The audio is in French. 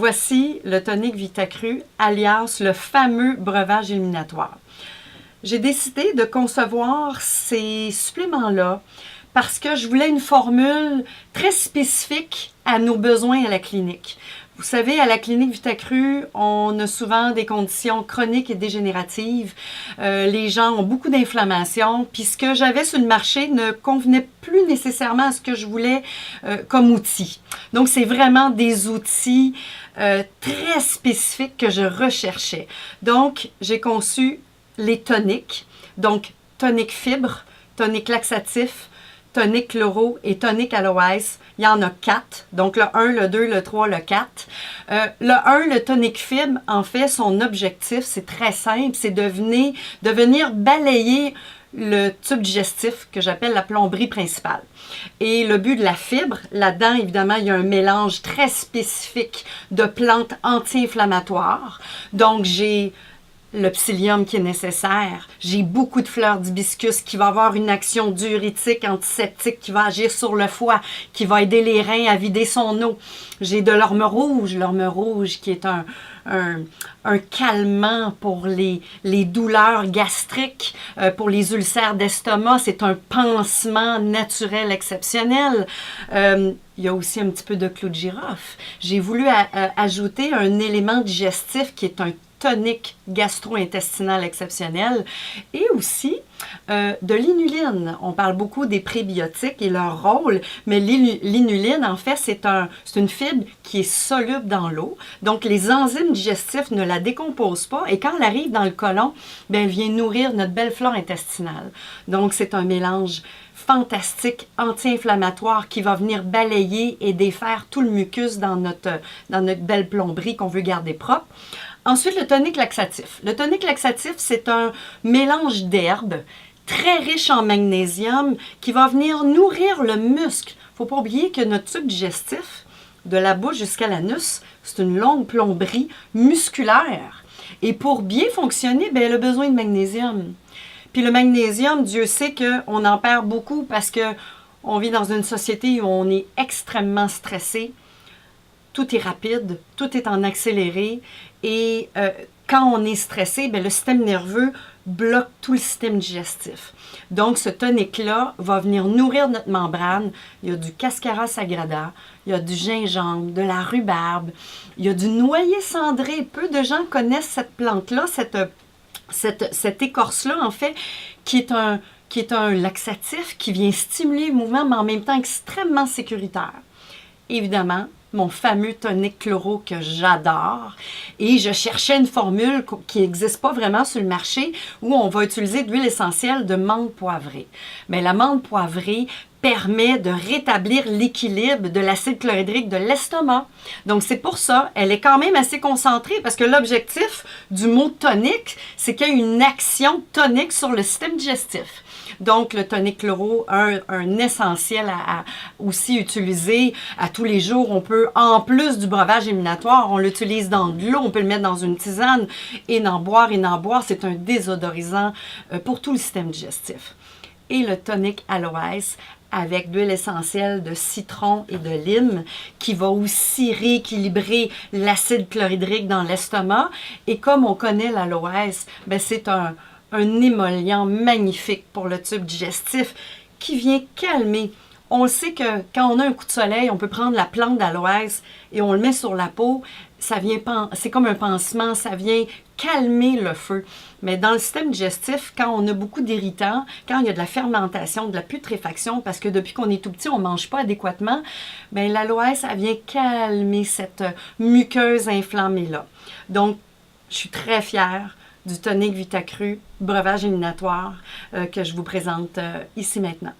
Voici le tonique Vitacru, alias le fameux breuvage éliminatoire. J'ai décidé de concevoir ces suppléments-là parce que je voulais une formule très spécifique à nos besoins à la clinique. Vous savez, à la clinique Vitacru, on a souvent des conditions chroniques et dégénératives. Les gens ont beaucoup d'inflammation, puis ce que j'avais sur le marché ne convenait plus nécessairement à ce que je voulais comme outil. Donc, c'est vraiment des outils très spécifiques que je recherchais. Donc, j'ai conçu les toniques, donc tonique fibre, tonique laxatif, tonique chloro et tonique aloès. Il y en a 4, donc le 1, le 2, le 3, le 4. Le 1, le tonique fibre, en fait, son objectif, c'est très simple, c'est de venir balayer le tube digestif que j'appelle la plomberie principale. Et le but de la fibre, là-dedans, évidemment, il y a un mélange très spécifique de plantes anti-inflammatoires. Donc, j'ai le psyllium qui est nécessaire. J'ai beaucoup de fleurs d'hibiscus qui va avoir une action diurétique, antiseptique, qui va agir sur le foie, qui va aider les reins à vider son eau. J'ai de l'orme rouge qui est un calmant pour les douleurs gastriques, pour les ulcères d'estomac. C'est un pansement naturel exceptionnel. Il y a aussi un petit peu de clou de girofle. J'ai voulu ajouter un élément digestif qui est un tonique gastro-intestinal exceptionnel et aussi de l'inuline. On parle beaucoup des prébiotiques et leur rôle, mais l'inuline, en fait, c'est une fibre qui est soluble dans l'eau. Donc, les enzymes digestifs ne la décomposent pas et quand elle arrive dans le côlon, bien, elle vient nourrir notre belle flore intestinale. Donc, c'est un mélange fantastique, anti-inflammatoire qui va venir balayer et défaire tout le mucus dans notre belle plomberie qu'on veut garder propre. Ensuite, le tonique laxatif. Le tonique laxatif, c'est un mélange d'herbes très riche en magnésium qui va venir nourrir le muscle. Il ne faut pas oublier que notre tube digestif, de la bouche jusqu'à l'anus, c'est une longue plomberie musculaire. Et pour bien fonctionner, bien, elle a besoin de magnésium. Puis le magnésium, Dieu sait qu'on en perd beaucoup parce qu'on vit dans une société où on est extrêmement stressé. Tout est rapide, tout est en accéléré et quand on est stressé, bien, le système nerveux bloque tout le système digestif. Donc, ce tonique-là va venir nourrir notre membrane. Il y a du Cascara sagrada, il y a du gingembre, de la rhubarbe, il y a du noyer cendré. Peu de gens connaissent cette plante-là, cette écorce-là, en fait, qui est un laxatif qui vient stimuler le mouvement, mais en même temps extrêmement sécuritaire. Évidemment, mon fameux tonique chloro que j'adore. Et je cherchais une formule qui n'existe pas vraiment sur le marché où on va utiliser de l'huile essentielle de menthe poivrée. Mais la menthe poivrée permet de rétablir l'équilibre de l'acide chlorhydrique de l'estomac. Donc, c'est pour ça, elle est quand même assez concentrée parce que l'objectif du mot tonique, c'est qu'il y a une action tonique sur le système digestif. Donc, le tonique chloro, un essentiel à aussi utiliser à tous les jours. On peut, en plus du breuvage éliminatoire, on l'utilise dans de l'eau, on peut le mettre dans une tisane et n'en boire. C'est un désodorisant pour tout le système digestif. Et le tonique aloès avec de l'huile essentielle de citron et de lime qui va aussi rééquilibrer l'acide chlorhydrique dans l'estomac. Et comme on connaît l'aloès, ben c'est un émollient magnifique pour le tube digestif qui vient calmer. On sait que quand on a un coup de soleil, on peut prendre la plante d'aloès et on le met sur la peau. C'est comme un pansement, ça vient calmer le feu. Mais dans le système digestif, quand on a beaucoup d'irritants, quand il y a de la fermentation, de la putréfaction, parce que depuis qu'on est tout petit, on ne mange pas adéquatement, bien l'aloès, ça vient calmer cette muqueuse inflammée-là. Donc, je suis très fière du tonique Vitacru, breuvage éliminatoire, que je vous présente ici maintenant.